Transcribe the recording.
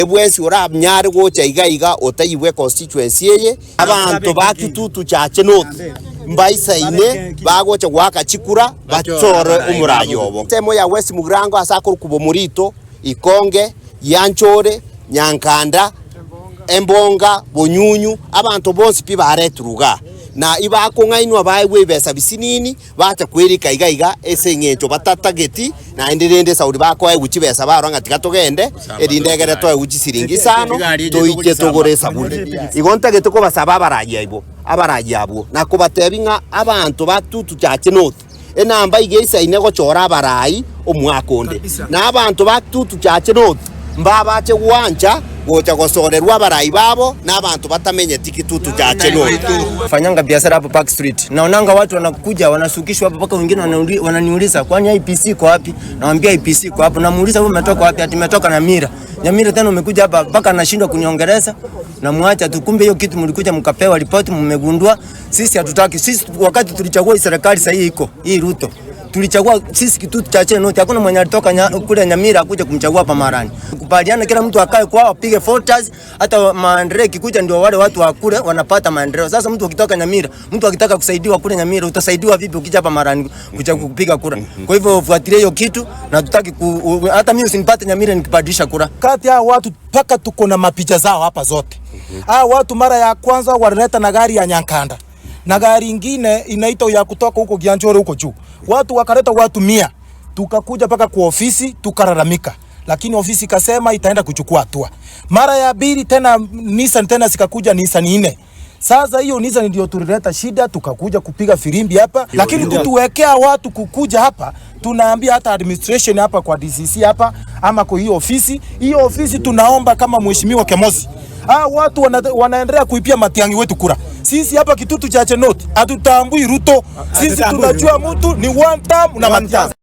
Ebwensi ora mnyari gocha iga otayiwe constituency ye abantu bakitutu chache not mbaisa ine bagocha gwaka chikura batsore umurayobo temo ya West Mugirango asakuru kubo murito Ikonge Yanchore Nyankanda Embonga Bonyunyu abantu bonsi pi bareturuga na iba kongainwa bawe besa bisinini bacha kwerika iga esengecho batatageti na enderende saudi bako ay guchibesa baranga tikatogende erindegere to uchisiringi sano toike togore sabuni igontagete ko basaba baraje ibo abaraje abo na kubatebinga abantu batutu chache not enamba igeisa inego chora barayi omwakonde na abantu batutu chache not mbabache guancha gocha gosorerwa barayi babo n'abantu batamenye tikitutu chache no fanyanga biashara hapo Park Street. Naonanga watu wanakuja wanasukishwa hapa mpaka wengine wananiuliza kwani IPC iko wapi? Naambia IPC iko hapo. Namuuliza wewe umetoka wapi? Ati nimetoka na Mira. Nyamira tena umekuja hapa mpaka anashindwa kuniongeleza. Na muacha tu, kumbe hiyo kitu mlikuja mkapewa ripoti mmegundua. Sisi hatutaki. Sisi wakati tulichagua serikali sasa hii iko. Hii Ruto. Tulichagua sisi kitutu chache note. Hakuna mwenye alitoka kule Nyamira kuja kumchagua hapa Marani. Kubaliana kila mtu akae kwao apige photos, hata maendeleo kikuja ndio wale watu wa kule wanapata maendeleo. Sasa mtu ukitoka Nyamira, mtu akitaka kusaidiwa kule Nyamira, utasaidiwa vipi ukija hapa Marani kuja kupiga kura? Kwa hivyo fuatilia hiyo kitu na tutaki hata mimi usinipate Nyamira nikibadilisha kura. Kati ya watu paka tuko na mapicha zao hapa zote. Watu mara ya kwanza walileta na gari ya Nyankanda. Na gari ingine inaitwa ya kutoka huko Gianchore huko juu. Watu wakaleta watu 100. Tukakuja paka kwa ofisi tukararamika. Lakini ofisi kasema itaenda kuchukua hatua. Mara ya pili tena Nissan tena sikakuja Nissan 4. Sasa hiyo Nissan ndio tulileta shida tukakuja kupiga firimbi hapa. Lakini kutuwekea watu kukuja hapa tunaambia hata administration hapa kwa DCC hapa ama kwa hiyo ofisi tunaomba kama mheshimiwa Kemosi. Watu wanaendelea kuipia Matiang'i wetu kura. Sisi hapa kitutu chache note hatutambui Ruto. Sisi tunajua mtu ni one term na Matiang'i.